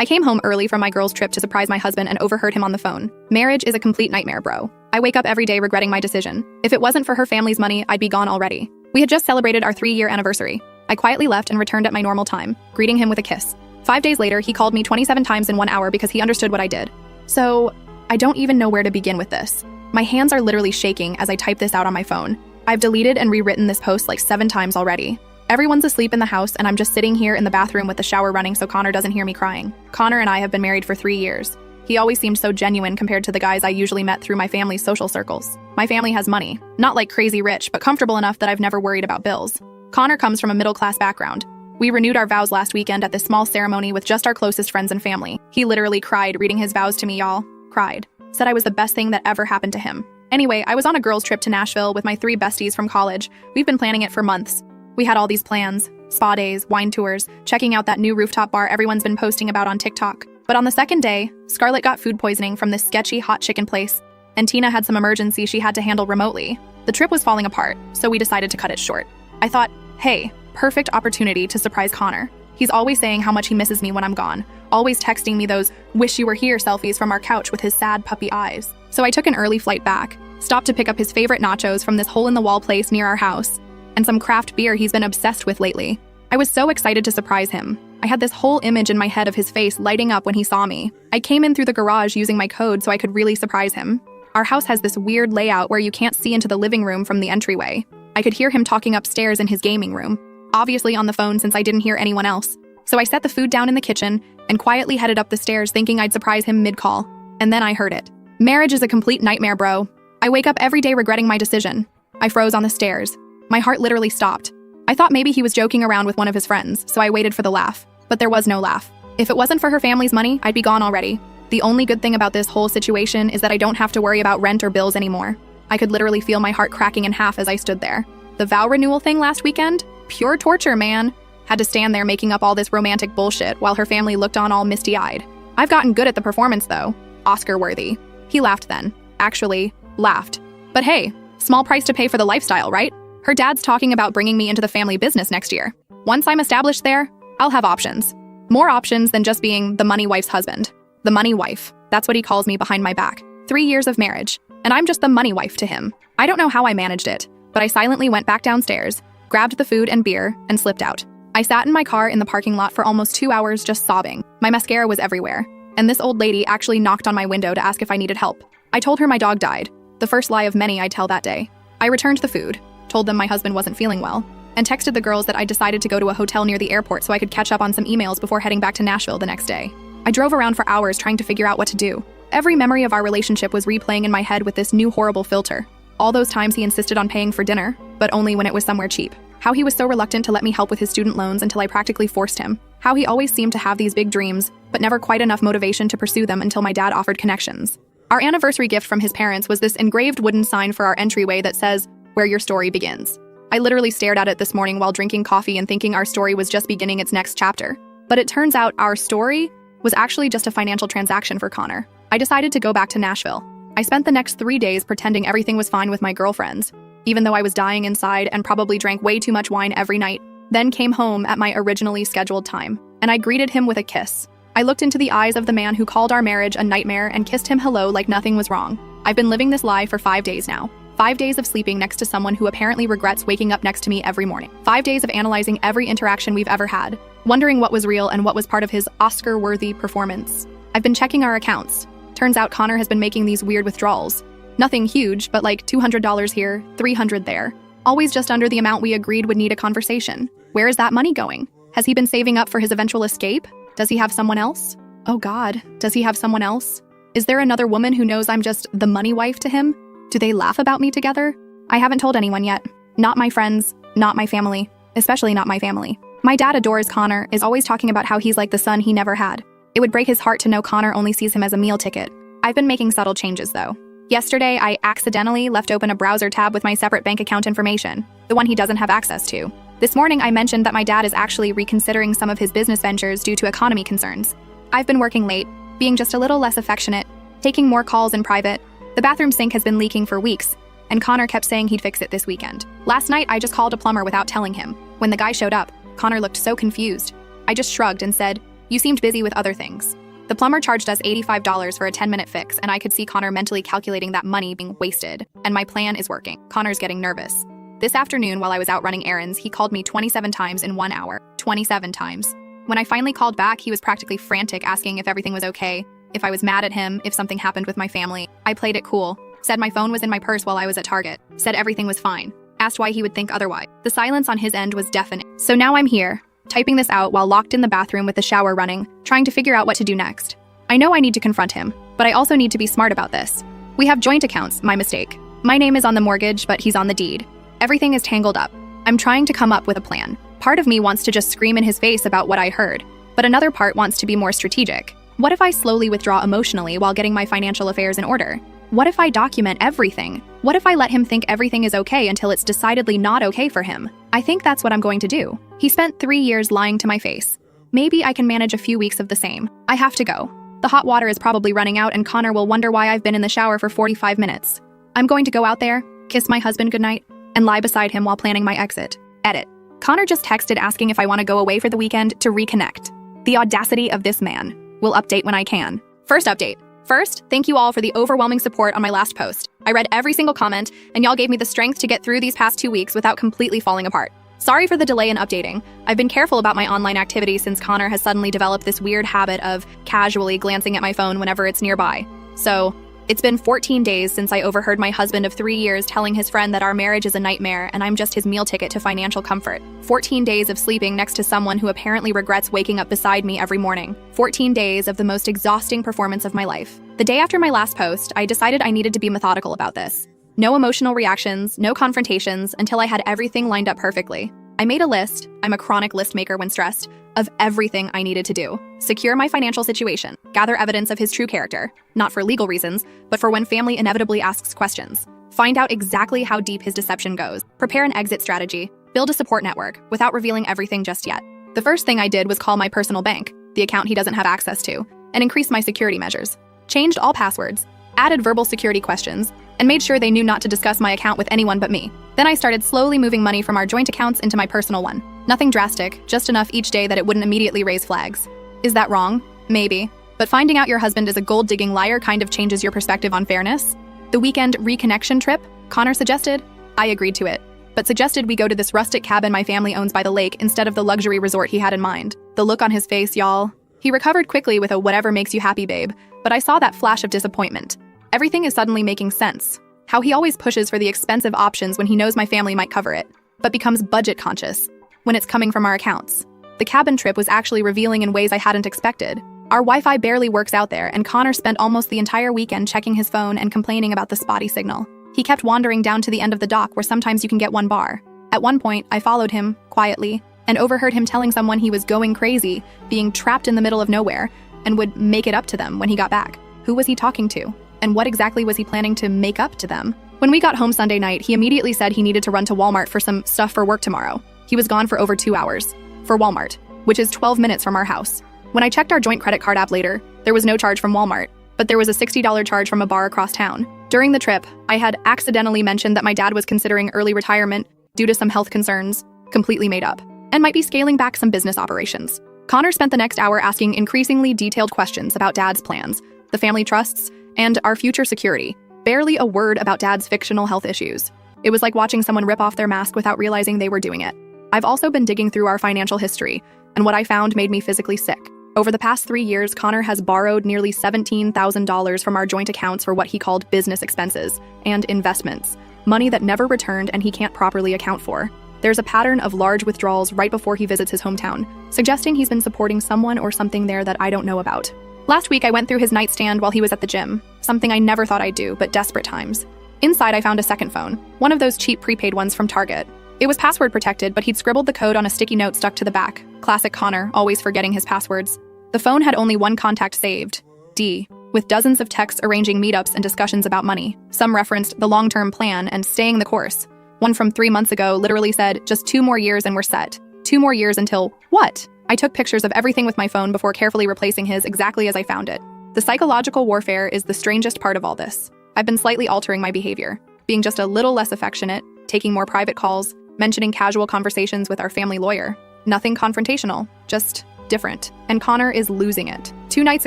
I came home early from my girls' trip to surprise my husband and overheard him on the phone. Marriage is a complete nightmare, bro. I wake up every day regretting my decision. If it wasn't for her family's money, I'd be gone already. We had just celebrated our 3-year anniversary. I quietly left and returned at my normal time, greeting him with a kiss. 5 days later, he called me 27 times in 1 hour because he understood what I did. So, I don't even know where to begin with this. My hands are literally shaking as I type this out on my phone. I've deleted and rewritten this post like 7 times already. Everyone's asleep in the house and I'm just sitting here in the bathroom with the shower running so Connor doesn't hear me crying. Connor and I have been married for 3 years. He always seemed so genuine compared to the guys I usually met through my family's social circles. My family has money. Not like crazy rich, but comfortable enough that I've never worried about bills. Connor comes from a middle-class background. We renewed our vows last weekend at this small ceremony with just our closest friends and family. He literally cried reading his vows to me, y'all. Cried. Said I was the best thing that ever happened to him. Anyway, I was on a girls' trip to Nashville with my 3 besties from college. We've been planning it for months. We had all these plans. Spa days, wine tours, checking out that new rooftop bar everyone's been posting about on TikTok. But on the second day, Scarlett got food poisoning from this sketchy hot chicken place, and Tina had some emergency she had to handle remotely. The trip was falling apart, so we decided to cut it short. I thought, hey, perfect opportunity to surprise Connor. He's always saying how much he misses me when I'm gone, always texting me those wish you were here selfies from our couch with his sad puppy eyes. So I took an early flight back, stopped to pick up his favorite nachos from this hole-in-the-wall place near our house, and some craft beer he's been obsessed with lately. I was so excited to surprise him. I had this whole image in my head of his face lighting up when he saw me. I came in through the garage using my code so I could really surprise him. Our house has this weird layout where you can't see into the living room from the entryway. I could hear him talking upstairs in his gaming room, obviously on the phone since I didn't hear anyone else. So I set the food down in the kitchen and quietly headed up the stairs thinking I'd surprise him mid-call. And then I heard it. Marriage is a complete nightmare, bro. I wake up every day regretting my decision. I froze on the stairs. My heart literally stopped. I thought maybe he was joking around with one of his friends, so I waited for the laugh. But there was no laugh. If it wasn't for her family's money, I'd be gone already. The only good thing about this whole situation is that I don't have to worry about rent or bills anymore. I could literally feel my heart cracking in half as I stood there. The vow renewal thing last weekend? Pure torture, man. Had to stand there making up all this romantic bullshit while her family looked on all misty-eyed. I've gotten good at the performance, though. Oscar-worthy. He laughed then. Actually, laughed. But hey, small price to pay for the lifestyle, right? Her dad's talking about bringing me into the family business next year. Once I'm established there, I'll have options. More options than just being the money wife's husband. The money wife. That's what he calls me behind my back. 3 years of marriage, and I'm just the money wife to him. I don't know how I managed it, but I silently went back downstairs, grabbed the food and beer, and slipped out. I sat in my car in the parking lot for almost 2 hours just sobbing. My mascara was everywhere, and this old lady actually knocked on my window to ask if I needed help. I told her my dog died, the first lie of many I'd tell that day. I returned the food, told them my husband wasn't feeling well, and texted the girls that I decided to go to a hotel near the airport so I could catch up on some emails before heading back to Nashville the next day. I drove around for hours trying to figure out what to do. Every memory of our relationship was replaying in my head with this new horrible filter. All those times he insisted on paying for dinner, but only when it was somewhere cheap. How he was so reluctant to let me help with his student loans until I practically forced him. How he always seemed to have these big dreams, but never quite enough motivation to pursue them until my dad offered connections. Our anniversary gift from his parents was this engraved wooden sign for our entryway that says, "Where your story begins." I literally stared at it this morning while drinking coffee and thinking our story was just beginning its next chapter. But it turns out our story was actually just a financial transaction for Connor. I decided to go back to Nashville. I spent the next 3 days pretending everything was fine with my girlfriends, even though I was dying inside and probably drank way too much wine every night, then came home at my originally scheduled time, and I greeted him with a kiss. I looked into the eyes of the man who called our marriage a nightmare and kissed him hello like nothing was wrong. I've been living this lie for 5 days now. 5 days of sleeping next to someone who apparently regrets waking up next to me every morning. 5 days of analyzing every interaction we've ever had, wondering what was real and what was part of his Oscar-worthy performance. I've been checking our accounts. Turns out Connor has been making these weird withdrawals. Nothing huge, but like $200 here, $300 there. Always just under the amount we agreed would need a conversation. Where is that money going? Has he been saving up for his eventual escape? Does he have someone else? Oh God, does he have someone else? Is there another woman who knows I'm just the money wife to him? Do they laugh about me together? I haven't told anyone yet. Not my friends, not my family, especially not my family. My dad adores Connor, is always talking about how he's like the son he never had. It would break his heart to know Connor only sees him as a meal ticket. I've been making subtle changes though. Yesterday, I accidentally left open a browser tab with my separate bank account information, the one he doesn't have access to. This morning, I mentioned that my dad is actually reconsidering some of his business ventures due to economy concerns. I've been working late, being just a little less affectionate, taking more calls in private. The bathroom sink has been leaking for weeks, and Connor kept saying he'd fix it this weekend. Last night, I just called a plumber without telling him. When the guy showed up, Connor looked so confused. I just shrugged and said, You seemed busy with other things. The plumber charged us $85 for a 10-minute fix, and I could see Connor mentally calculating that money being wasted. And my plan is working. Connor's getting nervous. This afternoon, while I was out running errands, he called me 27 times in 1 hour. 27 times. When I finally called back, he was practically frantic, asking if everything was okay, if I was mad at him, if something happened with my family. I played it cool. Said my phone was in my purse while I was at Target. Said everything was fine. Asked why he would think otherwise. The silence on his end was deafening. So now I'm here, typing this out while locked in the bathroom with the shower running, trying to figure out what to do next. I know I need to confront him, but I also need to be smart about this. We have joint accounts, my mistake. My name is on the mortgage, but he's on the deed. Everything is tangled up. I'm trying to come up with a plan. Part of me wants to just scream in his face about what I heard, but another part wants to be more strategic. What if I slowly withdraw emotionally while getting my financial affairs in order? What if I document everything? What if I let him think everything is okay until it's decidedly not okay for him? I think that's what I'm going to do. He spent 3 years lying to my face. Maybe I can manage a few weeks of the same. I have to go. The hot water is probably running out and Connor will wonder why I've been in the shower for 45 minutes. I'm going to go out there, kiss my husband goodnight, and lie beside him while planning my exit. Edit. Connor just texted asking if I want to go away for the weekend to reconnect. The audacity of this man. Will update when I can. First update. First, thank you all for the overwhelming support on my last post. I read every single comment, and y'all gave me the strength to get through these past 2 weeks without completely falling apart. Sorry for the delay in updating. I've been careful about my online activity since Connor has suddenly developed this weird habit of casually glancing at my phone whenever it's nearby. So, it's been 14 days since I overheard my husband of 3 years telling his friend that our marriage is a nightmare and I'm just his meal ticket to financial comfort. 14 days of sleeping next to someone who apparently regrets waking up beside me every morning. 14 days of the most exhausting performance of my life. The day after my last post, I decided I needed to be methodical about this. No emotional reactions, no confrontations, until I had everything lined up perfectly. I made a list, I'm a chronic list maker when stressed, of everything I needed to do. Secure my financial situation, gather evidence of his true character, not for legal reasons, but for when family inevitably asks questions. Find out exactly how deep his deception goes, prepare an exit strategy, build a support network, without revealing everything just yet. The first thing I did was call my personal bank, the account he doesn't have access to, and increase my security measures. Changed all passwords, added verbal security questions, and made sure they knew not to discuss my account with anyone but me. Then I started slowly moving money from our joint accounts into my personal one. Nothing drastic, just enough each day that it wouldn't immediately raise flags. Is that wrong? Maybe. But finding out your husband is a gold-digging liar kind of changes your perspective on fairness. The weekend reconnection trip, Connor suggested. I agreed to it, but suggested we go to this rustic cabin my family owns by the lake instead of the luxury resort he had in mind. The look on his face, y'all. He recovered quickly with a whatever makes you happy, babe, but I saw that flash of disappointment. Everything is suddenly making sense. How he always pushes for the expensive options when he knows my family might cover it, but becomes budget conscious when it's coming from our accounts. The cabin trip was actually revealing in ways I hadn't expected. Our Wi-Fi barely works out there, and Connor spent almost the entire weekend checking his phone and complaining about the spotty signal. He kept wandering down to the end of the dock where sometimes you can get 1 bar. At one point, I followed him, quietly, and overheard him telling someone he was going crazy, being trapped in the middle of nowhere, and would make it up to them when he got back. Who was he talking to? And what exactly was he planning to make up to them? When we got home Sunday night, he immediately said he needed to run to Walmart for some stuff for work tomorrow. He was gone for over 2 hours. For Walmart, which is 12 minutes from our house. When I checked our joint credit card app later, there was no charge from Walmart, but there was a $60 charge from a bar across town. During the trip, I had accidentally mentioned that my dad was considering early retirement due to some health concerns, completely made up, and might be scaling back some business operations. Connor spent the next hour asking increasingly detailed questions about Dad's plans, the family trusts, and our future security. Barely a word about Dad's fictional health issues. It was like watching someone rip off their mask without realizing they were doing it. I've also been digging through our financial history, and what I found made me physically sick. Over the past 3 years, Connor has borrowed nearly $17,000 from our joint accounts for what he called business expenses and investments, money that never returned and he can't properly account for. There's a pattern of large withdrawals right before he visits his hometown, suggesting he's been supporting someone or something there that I don't know about. Last week, I went through his nightstand while he was at the gym, something I never thought I'd do, but desperate times. Inside, I found a second phone, one of those cheap prepaid ones from Target. It was password protected, but he'd scribbled the code on a sticky note stuck to the back. Classic Connor, always forgetting his passwords. The phone had only one contact saved, D, with dozens of texts arranging meetups and discussions about money. Some referenced the long-term plan and staying the course. One from 3 months ago literally said, just 2 more years and we're set. 2 more years until what? I took pictures of everything with my phone before carefully replacing his exactly as I found it. The psychological warfare is the strangest part of all this. I've been slightly altering my behavior, being just a little less affectionate, taking more private calls, mentioning casual conversations with our family lawyer. Nothing confrontational, just different, and Connor is losing it. 2 nights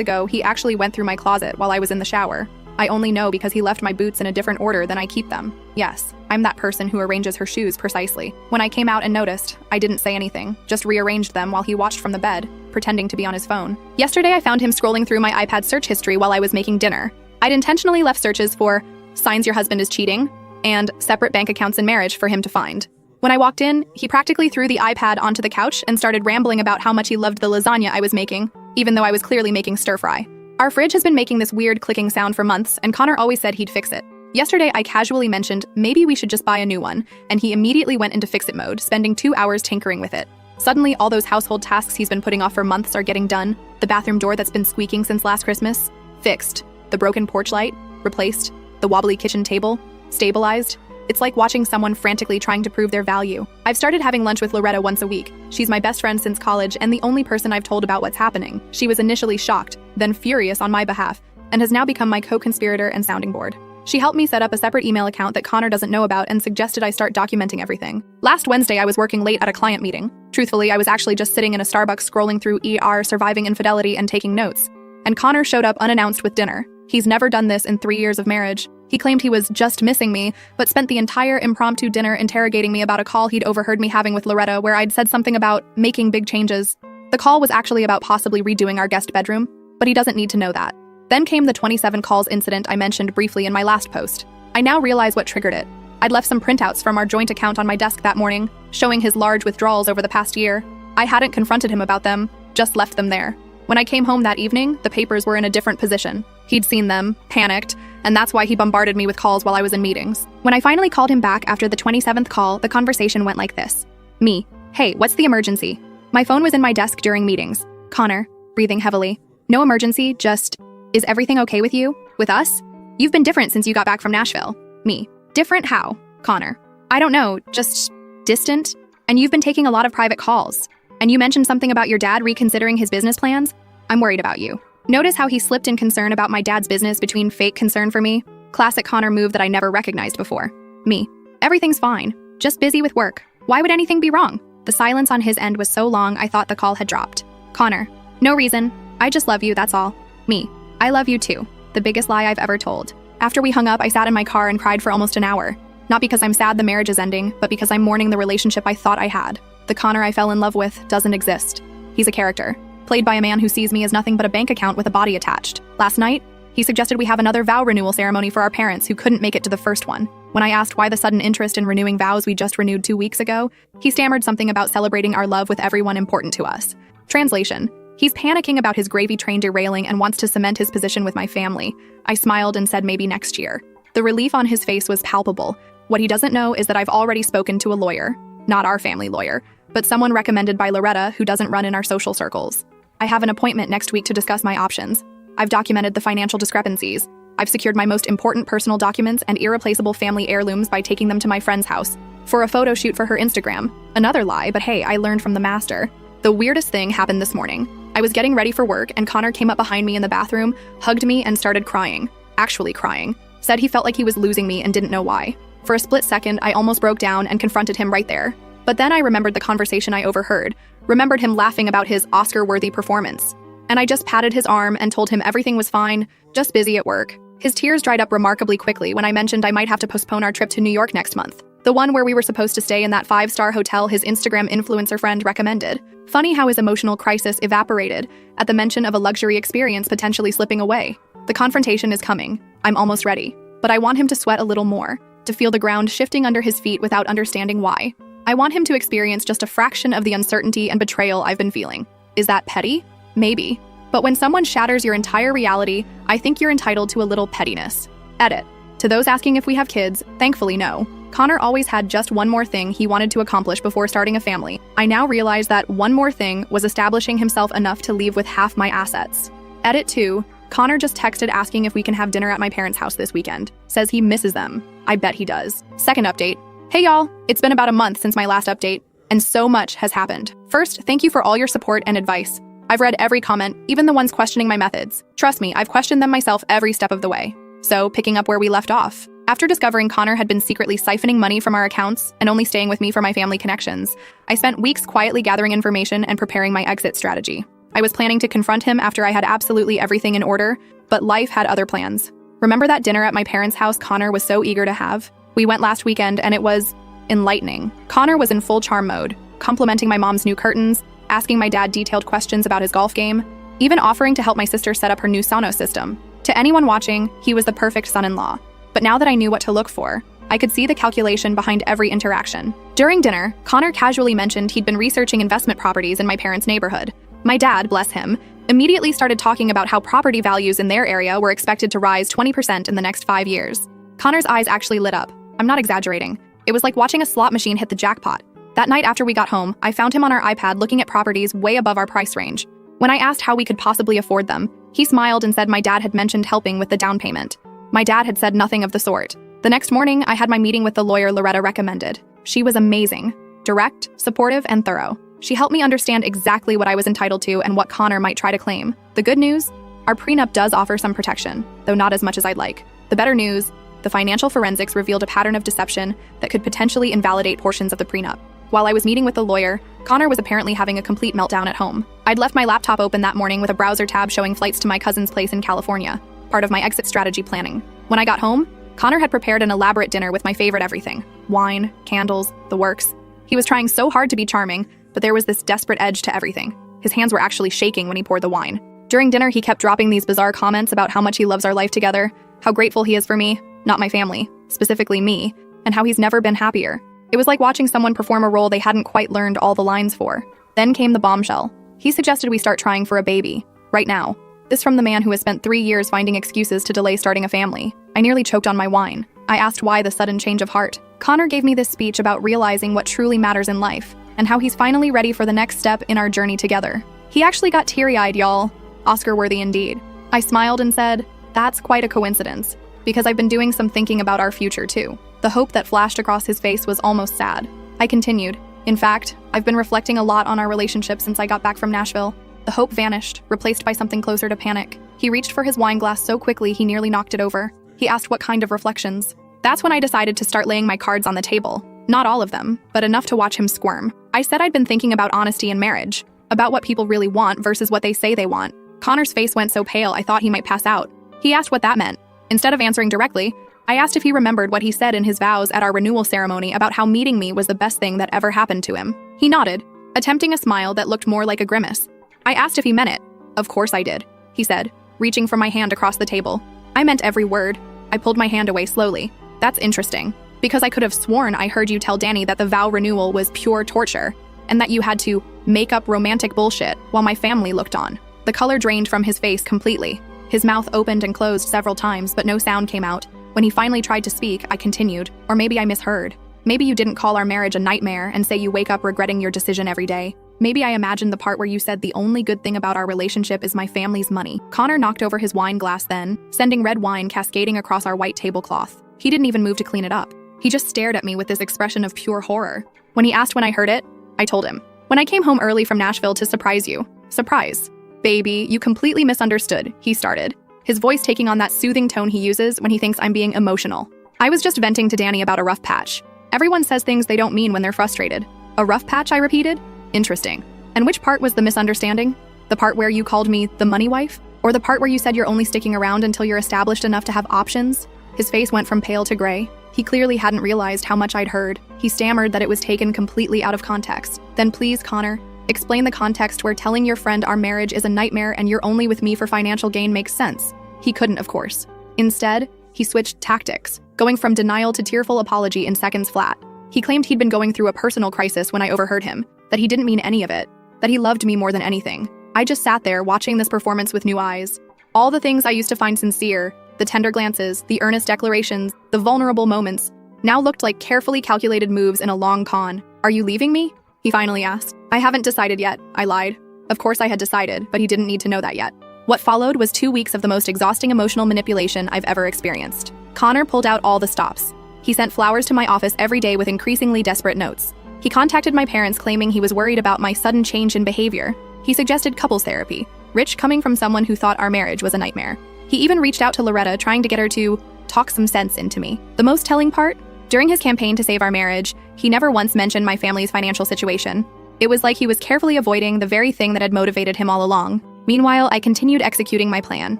ago, he actually went through my closet while I was in the shower. I only know because he left my boots in a different order than I keep them. Yes, I'm that person who arranges her shoes precisely. When I came out and noticed, I didn't say anything, just rearranged them while he watched from the bed, pretending to be on his phone. Yesterday, I found him scrolling through my iPad search history while I was making dinner. I'd intentionally left searches for signs your husband is cheating and separate bank accounts in marriage for him to find. When I walked in, he practically threw the iPad onto the couch and started rambling about how much he loved the lasagna I was making, even though I was clearly making stir-fry. Our fridge has been making this weird clicking sound for months, and Connor always said he'd fix it. Yesterday, I casually mentioned maybe we should just buy a new one, and he immediately went into fix-it mode, spending 2 hours tinkering with it. Suddenly, all those household tasks he's been putting off for months are getting done. The bathroom door that's been squeaking since last Christmas, fixed. The broken porch light, replaced. The wobbly kitchen table, stabilized. It's like watching someone frantically trying to prove their value. I've started having lunch with Loretta once a week. She's my best friend since college and the only person I've told about what's happening. She was initially shocked, then furious on my behalf, and has now become my co-conspirator and sounding board. She helped me set up a separate email account that Connor doesn't know about and suggested I start documenting everything. Last Wednesday, I was working late at a client meeting. Truthfully, I was actually just sitting in a Starbucks scrolling through Surviving Infidelity and taking notes. And Connor showed up unannounced with dinner. He's never done this in 3 years of marriage. He claimed he was just missing me, but spent the entire impromptu dinner interrogating me about a call he'd overheard me having with Loretta where I'd said something about making big changes. The call was actually about possibly redoing our guest bedroom, but he doesn't need to know that. Then came the 27 calls incident I mentioned briefly in my last post. I now realize what triggered it. I'd left some printouts from our joint account on my desk that morning, showing his large withdrawals over the past year. I hadn't confronted him about them, just left them there. When I came home that evening, the papers were in a different position. He'd seen them, panicked, and that's why he bombarded me with calls while I was in meetings. When I finally called him back after the 27th call, the conversation went like this. Me, hey, what's the emergency? My phone was in my desk during meetings. Connor, breathing heavily. No emergency, just, is everything okay with you? With us? You've been different since you got back from Nashville. Me, different how? Connor, I don't know, just distant? And you've been taking a lot of private calls. And you mentioned something about your dad reconsidering his business plans? I'm worried about you. Notice how he slipped in concern about my dad's business between fake concern for me? Classic Connor move that I never recognized before. Me, everything's fine. Just busy with work. Why would anything be wrong? The silence on his end was so long I thought the call had dropped. Connor, no reason. I just love you, that's all. Me, I love you too. The biggest lie I've ever told. After we hung up, I sat in my car and cried for almost an hour. Not because I'm sad the marriage is ending, but because I'm mourning the relationship I thought I had. The Connor I fell in love with doesn't exist. He's a character, played by a man who sees me as nothing but a bank account with a body attached. Last night, he suggested we have another vow renewal ceremony for our parents who couldn't make it to the first one. When I asked why the sudden interest in renewing vows we just renewed 2 weeks ago, he stammered something about celebrating our love with everyone important to us. Translation: he's panicking about his gravy train derailing and wants to cement his position with my family. I smiled and said maybe next year. The relief on his face was palpable. What he doesn't know is that I've already spoken to a lawyer. Not our family lawyer, but someone recommended by Loretta who doesn't run in our social circles. I have an appointment next week to discuss my options. I've documented the financial discrepancies. I've secured my most important personal documents and irreplaceable family heirlooms by taking them to my friend's house for a photo shoot for her Instagram. Another lie, but hey, I learned from the master. The weirdest thing happened this morning. I was getting ready for work and Connor came up behind me in the bathroom, hugged me and started crying. Actually crying. Said he felt like he was losing me and didn't know why. For a split second, I almost broke down and confronted him right there. But then I remembered the conversation I overheard, remembered him laughing about his Oscar-worthy performance. And I just patted his arm and told him everything was fine, just busy at work. His tears dried up remarkably quickly when I mentioned I might have to postpone our trip to New York next month. The one where we were supposed to stay in that 5-star hotel his Instagram influencer friend recommended. Funny how his emotional crisis evaporated at the mention of a luxury experience potentially slipping away. The confrontation is coming. I'm almost ready. But I want him to sweat a little more, to feel the ground shifting under his feet without understanding why. I want him to experience just a fraction of the uncertainty and betrayal I've been feeling. Is that petty? Maybe. But when someone shatters your entire reality, I think you're entitled to a little pettiness. Edit. To those asking if we have kids, thankfully no. Connor always had just one more thing he wanted to accomplish before starting a family. I now realize that one more thing was establishing himself enough to leave with half my assets. Edit 2. Connor just texted asking if we can have dinner at my parents' house this weekend. Says he misses them. I bet he does. Second update. Hey y'all, it's been about a month since my last update, and so much has happened. First, thank you for all your support and advice. I've read every comment, even the ones questioning my methods. Trust me, I've questioned them myself every step of the way. So, picking up where we left off. After discovering Connor had been secretly siphoning money from our accounts and only staying with me for my family connections, I spent weeks quietly gathering information and preparing my exit strategy. I was planning to confront him after I had absolutely everything in order, but life had other plans. Remember that dinner at my parents' house Connor was so eager to have? We went last weekend and it was enlightening. Connor was in full charm mode, complimenting my mom's new curtains, asking my dad detailed questions about his golf game, even offering to help my sister set up her new Sonos system. To anyone watching, he was the perfect son-in-law. But now that I knew what to look for, I could see the calculation behind every interaction. During dinner, Connor casually mentioned he'd been researching investment properties in my parents' neighborhood. My dad, bless him, immediately started talking about how property values in their area were expected to rise 20% in the next 5 years. Connor's eyes actually lit up. I'm not exaggerating. It was like watching a slot machine hit the jackpot. That night after we got home, I found him on our iPad looking at properties way above our price range. When I asked how we could possibly afford them, he smiled and said my dad had mentioned helping with the down payment. My dad had said nothing of the sort. The next morning, I had my meeting with the lawyer Loretta recommended. She was amazing, direct, supportive, and thorough. She helped me understand exactly what I was entitled to and what Connor might try to claim. The good news? Our prenup does offer some protection, though not as much as I'd like. The better news? The financial forensics revealed a pattern of deception that could potentially invalidate portions of the prenup. While I was meeting with the lawyer, Connor was apparently having a complete meltdown at home. I'd left my laptop open that morning with a browser tab showing flights to my cousin's place in California, part of my exit strategy planning. When I got home, Connor had prepared an elaborate dinner with my favorite everything: wine, candles, the works. He was trying so hard to be charming, but there was this desperate edge to everything. His hands were actually shaking when he poured the wine. During dinner, he kept dropping these bizarre comments about how much he loves our life together, how grateful he is for me, not my family, specifically me, and how he's never been happier. It was like watching someone perform a role they hadn't quite learned all the lines for. Then came the bombshell. He suggested we start trying for a baby, right now. This from the man who has spent 3 years finding excuses to delay starting a family. I nearly choked on my wine. I asked why the sudden change of heart. Connor gave me this speech about realizing what truly matters in life, and how he's finally ready for the next step in our journey together. He actually got teary-eyed, y'all. Oscar-worthy indeed. I smiled and said, "That's quite a coincidence, because I've been doing some thinking about our future too." The hope that flashed across his face was almost sad. I continued, "In fact, I've been reflecting a lot on our relationship since I got back from Nashville." The hope vanished, replaced by something closer to panic. He reached for his wine glass so quickly he nearly knocked it over. He asked what kind of reflections. That's when I decided to start laying my cards on the table. Not all of them, but enough to watch him squirm. I said I'd been thinking about honesty in marriage, about what people really want versus what they say they want. Connor's face went so pale I thought he might pass out. He asked what that meant. Instead of answering directly, I asked if he remembered what he said in his vows at our renewal ceremony about how meeting me was the best thing that ever happened to him. He nodded, attempting a smile that looked more like a grimace. I asked if he meant it. "Of course I did," he said, reaching for my hand across the table. "I meant every word." I pulled my hand away slowly. "That's interesting, because I could have sworn I heard you tell Danny that the vow renewal was pure torture, and that you had to make up romantic bullshit while my family looked on." The color drained from his face completely. His mouth opened and closed several times, but no sound came out. When he finally tried to speak, I continued, "Or maybe I misheard. Maybe you didn't call our marriage a nightmare and say you wake up regretting your decision every day. Maybe I imagined the part where you said the only good thing about our relationship is my family's money." Connor knocked over his wine glass then, sending red wine cascading across our white tablecloth. He didn't even move to clean it up. He just stared at me with this expression of pure horror. When he asked when I heard it, I told him, "When I came home early from Nashville to surprise you." "Surprise?" "Baby, you completely misunderstood," he started, his voice taking on that soothing tone he uses when he thinks I'm being emotional. "I was just venting to Danny about a rough patch. Everyone says things they don't mean when they're frustrated." "A rough patch?" I repeated. "Interesting. And which part was the misunderstanding? The part where you called me the money wife? Or the part where you said you're only sticking around until you're established enough to have options?" His face went from pale to gray. He clearly hadn't realized how much I'd heard. He stammered that it was taken completely out of context. "Then please, Connor, explain the context where telling your friend our marriage is a nightmare and you're only with me for financial gain makes sense." He couldn't, of course. Instead, he switched tactics, going from denial to tearful apology in seconds flat. He claimed he'd been going through a personal crisis when I overheard him, that he didn't mean any of it, that he loved me more than anything. I just sat there watching this performance with new eyes. All the things I used to find sincere, the tender glances, the earnest declarations, the vulnerable moments, now looked like carefully calculated moves in a long con. "Are you leaving me?" he finally asked. "I haven't decided yet," I lied. Of course I had decided, but he didn't need to know that yet. What followed was 2 weeks of the most exhausting emotional manipulation I've ever experienced. Connor pulled out all the stops. He sent flowers to my office every day with increasingly desperate notes. He contacted my parents claiming he was worried about my sudden change in behavior. He suggested couples therapy, rich coming from someone who thought our marriage was a nightmare. He even reached out to Loretta trying to get her to talk some sense into me. The most telling part? During his campaign to save our marriage, he never once mentioned my family's financial situation. It was like he was carefully avoiding the very thing that had motivated him all along. Meanwhile, I continued executing my plan.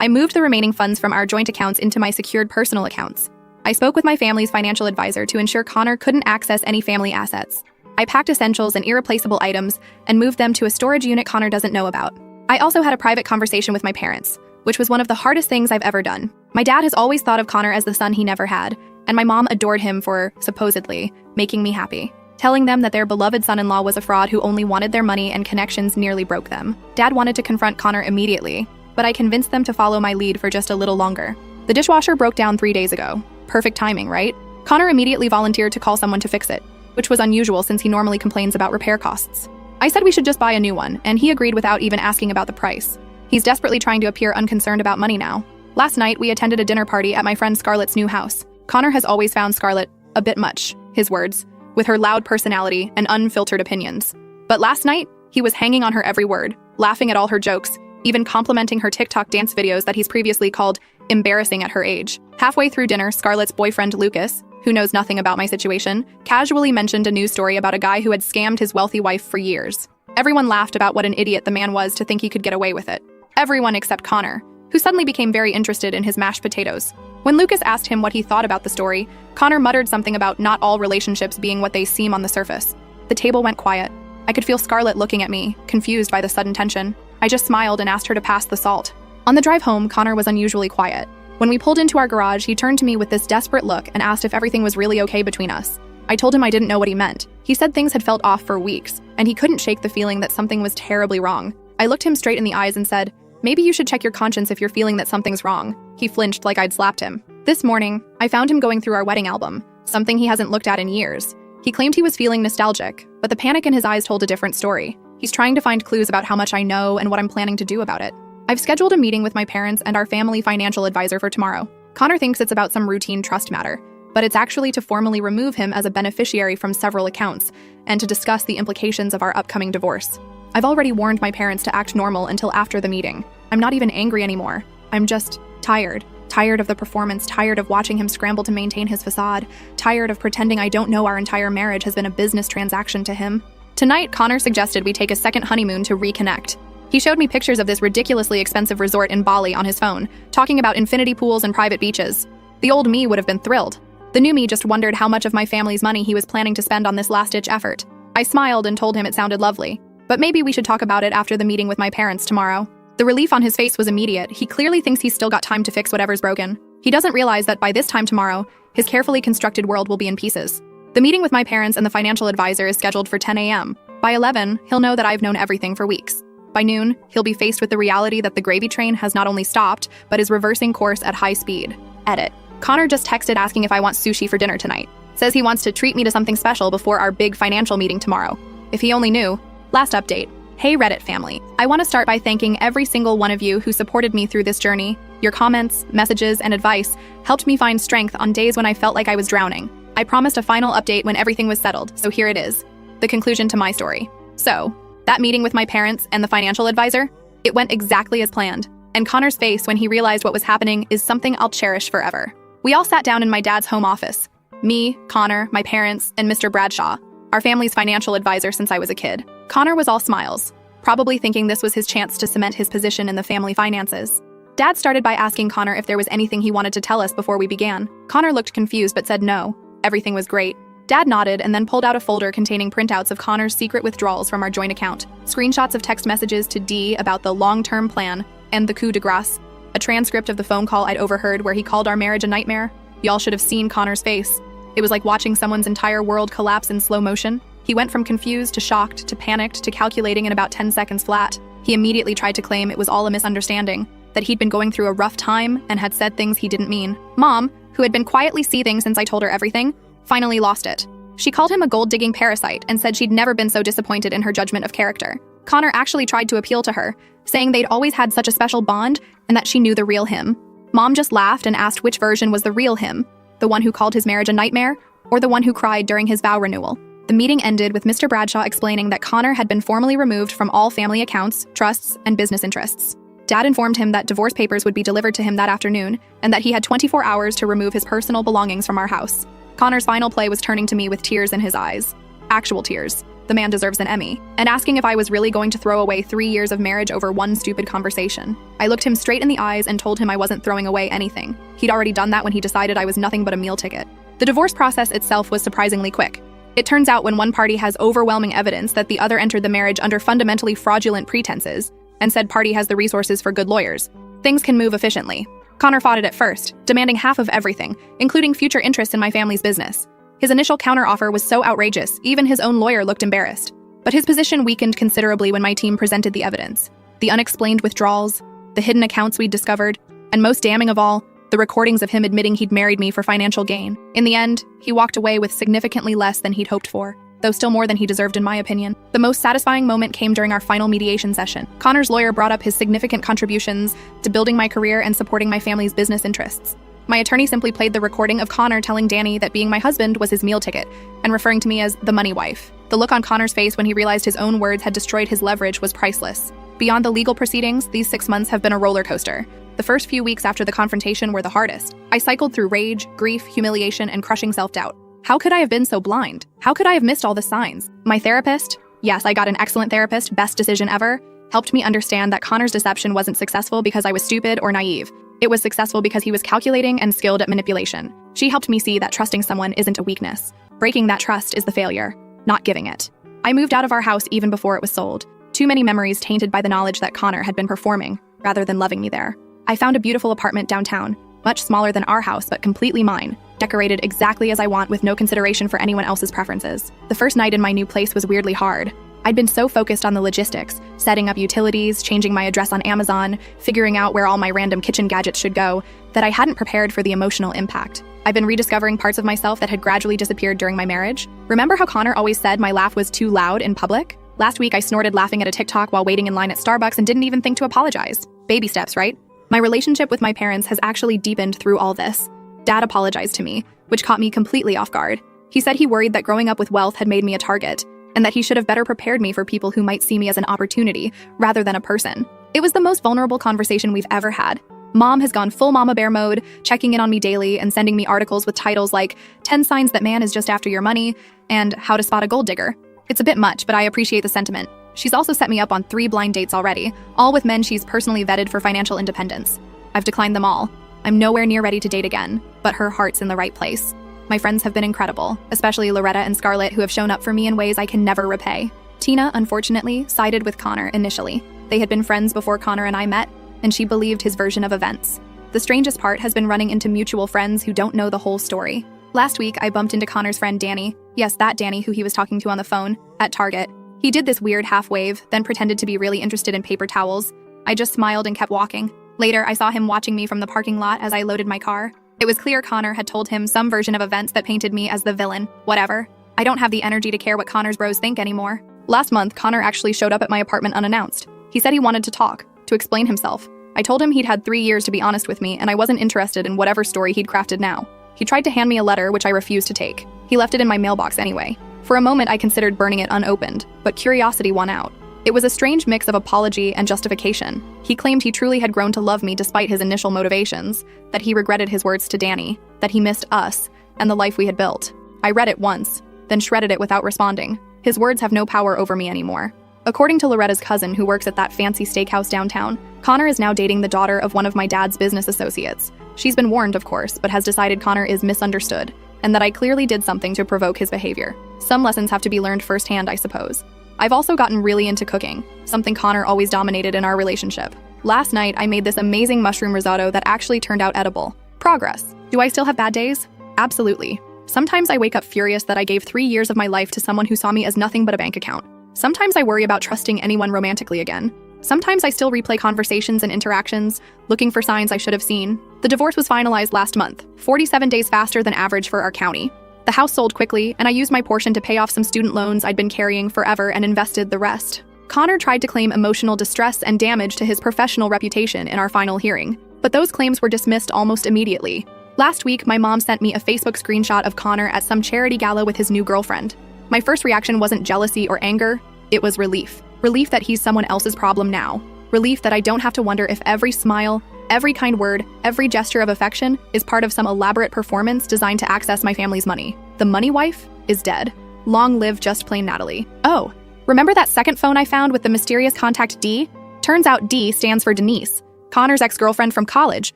I moved the remaining funds from our joint accounts into my secured personal accounts. I spoke with my family's financial advisor to ensure Connor couldn't access any family assets. I packed essentials and irreplaceable items and moved them to a storage unit Connor doesn't know about. I also had a private conversation with my parents, which was one of the hardest things I've ever done. My dad has always thought of Connor as the son he never had, and my mom adored him for, supposedly, making me happy. Telling them that their beloved son-in-law was a fraud who only wanted their money and connections nearly broke them. Dad wanted to confront Connor immediately, but I convinced them to follow my lead for just a little longer. The dishwasher broke down 3 days ago. Perfect timing, right? Connor immediately volunteered to call someone to fix it, which was unusual since he normally complains about repair costs. I said we should just buy a new one, and he agreed without even asking about the price. He's desperately trying to appear unconcerned about money now. Last night, we attended a dinner party at my friend Scarlett's new house. Connor has always found Scarlett a bit much, his words, with her loud personality and unfiltered opinions. But last night, he was hanging on her every word, laughing at all her jokes, even complimenting her TikTok dance videos that he's previously called embarrassing at her age. Halfway through dinner, Scarlett's boyfriend Lucas, who knows nothing about my situation, casually mentioned a news story about a guy who had scammed his wealthy wife for years. Everyone laughed about what an idiot the man was to think he could get away with it. Everyone except Connor, who suddenly became very interested in his mashed potatoes. When Lucas asked him what he thought about the story, Connor muttered something about not all relationships being what they seem on the surface. The table went quiet. I could feel Scarlett looking at me, confused by the sudden tension. I just smiled and asked her to pass the salt. On the drive home, Connor was unusually quiet. When we pulled into our garage, he turned to me with this desperate look and asked if everything was really okay between us. I told him I didn't know what he meant. He said things had felt off for weeks, and he couldn't shake the feeling that something was terribly wrong. I looked him straight in the eyes and said, "Maybe you should check your conscience if you're feeling that something's wrong." He flinched like I'd slapped him. This morning, I found him going through our wedding album, something he hasn't looked at in years. He claimed he was feeling nostalgic, but the panic in his eyes told a different story. He's trying to find clues about how much I know and what I'm planning to do about it. I've scheduled a meeting with my parents and our family financial advisor for tomorrow. Connor thinks it's about some routine trust matter, but it's actually to formally remove him as a beneficiary from several accounts and to discuss the implications of our upcoming divorce. I've already warned my parents to act normal until after the meeting. I'm not even angry anymore. I'm just tired. Tired of the performance, tired of watching him scramble to maintain his facade, tired of pretending I don't know our entire marriage has been a business transaction to him. Tonight, Connor suggested we take a second honeymoon to reconnect. He showed me pictures of this ridiculously expensive resort in Bali on his phone, talking about infinity pools and private beaches. The old me would have been thrilled. The new me just wondered how much of my family's money he was planning to spend on this last-ditch effort. I smiled and told him it sounded lovely, but maybe we should talk about it after the meeting with my parents tomorrow. The relief on his face was immediate. He clearly thinks he's still got time to fix whatever's broken. He doesn't realize that by this time tomorrow, his carefully constructed world will be in pieces. The meeting with my parents and the financial advisor is scheduled for 10 a.m. By 11, he'll know that I've known everything for weeks. By noon, he'll be faced with the reality that the gravy train has not only stopped, but is reversing course at high speed. Edit. Connor just texted asking if I want sushi for dinner tonight. Says he wants to treat me to something special before our big financial meeting tomorrow. If he only knew. Last update. Hey Reddit family. I want to start by thanking every single one of you who supported me through this journey. Your comments, messages, and advice helped me find strength on days when I felt like I was drowning. I promised a final update when everything was settled, so here it is. The conclusion to my story. So, that meeting with my parents and the financial advisor, it went exactly as planned. And Connor's face when he realized what was happening is something I'll cherish forever. We all sat down in my dad's home office. Me, Connor, my parents, and Mr. Bradshaw, our family's financial advisor since I was a kid. Connor was all smiles, probably thinking this was his chance to cement his position in the family finances. Dad started by asking Connor if there was anything he wanted to tell us before we began. Connor looked confused but said no. Everything was great. Dad nodded and then pulled out a folder containing printouts of Connor's secret withdrawals from our joint account, screenshots of text messages to Dee about the long-term plan and the coup de grace, a transcript of the phone call I'd overheard where he called our marriage a nightmare. Y'all should have seen Connor's face. It was like watching someone's entire world collapse in slow motion. He went from confused to shocked to panicked to calculating in about 10 seconds flat. He immediately tried to claim it was all a misunderstanding, that he'd been going through a rough time and had said things he didn't mean. Mom, who had been quietly seething since I told her everything, finally lost it. She called him a gold-digging parasite and said she'd never been so disappointed in her judgment of character. Connor actually tried to appeal to her, saying they'd always had such a special bond and that she knew the real him. Mom just laughed and asked which version was the real him, the one who called his marriage a nightmare or the one who cried during his vow renewal. The meeting ended with Mr. Bradshaw explaining that Connor had been formally removed from all family accounts, trusts, and business interests. Dad informed him that divorce papers would be delivered to him that afternoon and that he had 24 hours to remove his personal belongings from our house. Connor's final play was turning to me with tears in his eyes. Actual tears. The man deserves an Emmy. And asking if I was really going to throw away 3 years of marriage over one stupid conversation. I looked him straight in the eyes and told him I wasn't throwing away anything. He'd already done that when he decided I was nothing but a meal ticket. The divorce process itself was surprisingly quick. It turns out when one party has overwhelming evidence that the other entered the marriage under fundamentally fraudulent pretenses, and said party has the resources for good lawyers, things can move efficiently. Connor fought it at first, demanding half of everything, including future interest in my family's business. His initial counteroffer was so outrageous, even his own lawyer looked embarrassed. But his position weakened considerably when my team presented the evidence. The unexplained withdrawals, the hidden accounts we'd discovered, and most damning of all, the recordings of him admitting he'd married me for financial gain. In the end, he walked away with significantly less than he'd hoped for, though still more than he deserved in my opinion. The most satisfying moment came during our final mediation session. Connor's lawyer brought up his significant contributions to building my career and supporting my family's business interests. My attorney simply played the recording of Connor telling Danny that being my husband was his meal ticket, and referring to me as the money wife. The look on Connor's face when he realized his own words had destroyed his leverage was priceless. Beyond the legal proceedings, these 6 months have been a roller coaster. The first few weeks after the confrontation were the hardest. I cycled through rage, grief, humiliation, and crushing self-doubt. How could I have been so blind? How could I have missed all the signs? My therapist, yes, I got an excellent therapist, best decision ever, helped me understand that Connor's deception wasn't successful because I was stupid or naive. It was successful because he was calculating and skilled at manipulation. She helped me see that trusting someone isn't a weakness. Breaking that trust is the failure, not giving it. I moved out of our house even before it was sold. Too many memories tainted by the knowledge that Connor had been performing, rather than loving me there. I found a beautiful apartment downtown, much smaller than our house but completely mine, decorated exactly as I want with no consideration for anyone else's preferences. The first night in my new place was weirdly hard. I'd been so focused on the logistics, setting up utilities, changing my address on Amazon, figuring out where all my random kitchen gadgets should go, that I hadn't prepared for the emotional impact. I've been rediscovering parts of myself that had gradually disappeared during my marriage. Remember how Connor always said my laugh was too loud in public? Last week I snorted laughing at a TikTok while waiting in line at Starbucks and didn't even think to apologize. Baby steps, right? My relationship with my parents has actually deepened through all this. Dad apologized to me, which caught me completely off guard. He said he worried that growing up with wealth had made me a target, and that he should have better prepared me for people who might see me as an opportunity rather than a person. It was the most vulnerable conversation we've ever had. Mom has gone full mama bear mode, checking in on me daily and sending me articles with titles like 10 signs that man is just after your money and how to spot a gold digger. It's a bit much, but I appreciate the sentiment. She's also set me up on 3 blind dates already, all with men she's personally vetted for financial independence. I've declined them all. I'm nowhere near ready to date again, but her heart's in the right place. My friends have been incredible, especially Loretta and Scarlett, who have shown up for me in ways I can never repay. Tina, unfortunately, sided with Connor initially. They had been friends before Connor and I met, and she believed his version of events. The strangest part has been running into mutual friends who don't know the whole story. Last week, I bumped into Connor's friend Danny, yes, that Danny who he was talking to on the phone, at Target. He did this weird half-wave, then pretended to be really interested in paper towels. I just smiled and kept walking. Later, I saw him watching me from the parking lot as I loaded my car. It was clear Connor had told him some version of events that painted me as the villain. Whatever. I don't have the energy to care what Connor's bros think anymore. Last month, Connor actually showed up at my apartment unannounced. He said he wanted to talk, to explain himself. I told him he'd had 3 years to be honest with me, and I wasn't interested in whatever story he'd crafted now. He tried to hand me a letter, which I refused to take. He left it in my mailbox anyway. For a moment, I considered burning it unopened, but curiosity won out. It was a strange mix of apology and justification. He claimed he truly had grown to love me despite his initial motivations, that he regretted his words to Danny, that he missed us, and the life we had built. I read it once, then shredded it without responding. His words have no power over me anymore. According to Loretta's cousin, who works at that fancy steakhouse downtown, Connor is now dating the daughter of one of my dad's business associates. She's been warned, of course, but has decided Connor is misunderstood, and that I clearly did something to provoke his behavior. Some lessons have to be learned firsthand, I suppose. I've also gotten really into cooking, something Connor always dominated in our relationship. Last night, I made this amazing mushroom risotto that actually turned out edible. Progress. Do I still have bad days? Absolutely. Sometimes I wake up furious that I gave 3 years of my life to someone who saw me as nothing but a bank account. Sometimes I worry about trusting anyone romantically again. Sometimes I still replay conversations and interactions, looking for signs I should have seen. The divorce was finalized last month, 47 days faster than average for our county. The house sold quickly, and I used my portion to pay off some student loans I'd been carrying forever and invested the rest. Connor tried to claim emotional distress and damage to his professional reputation in our final hearing, but those claims were dismissed almost immediately. Last week, my mom sent me a Facebook screenshot of Connor at some charity gala with his new girlfriend. My first reaction wasn't jealousy or anger, it was relief. Relief that he's someone else's problem now. Relief that I don't have to wonder if every smile, every kind word, every gesture of affection is part of some elaborate performance designed to access my family's money. The money wife is dead. Long live just plain Natalie. Oh, remember that second phone I found with the mysterious contact D? Turns out D stands for Denise, Connor's ex-girlfriend from college,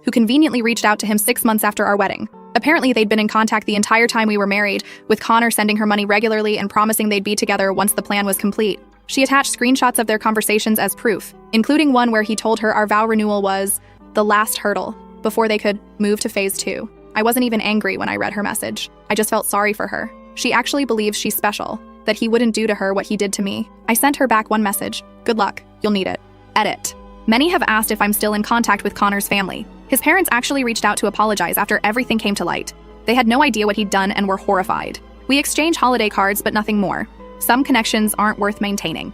who conveniently reached out to him 6 months after our wedding. Apparently, they'd been in contact the entire time we were married, with Connor sending her money regularly and promising they'd be together once the plan was complete. She attached screenshots of their conversations as proof, including one where he told her our vow renewal was the last hurdle before they could move to phase 2. I wasn't even angry when I read her message. I just felt sorry for her. She actually believes she's special, that he wouldn't do to her what he did to me. I sent her back one message. Good luck, you'll need it. Edit. Many have asked if I'm still in contact with Connor's family. His parents actually reached out to apologize after everything came to light. They had no idea what he'd done and were horrified. We exchanged holiday cards, but nothing more. Some connections aren't worth maintaining.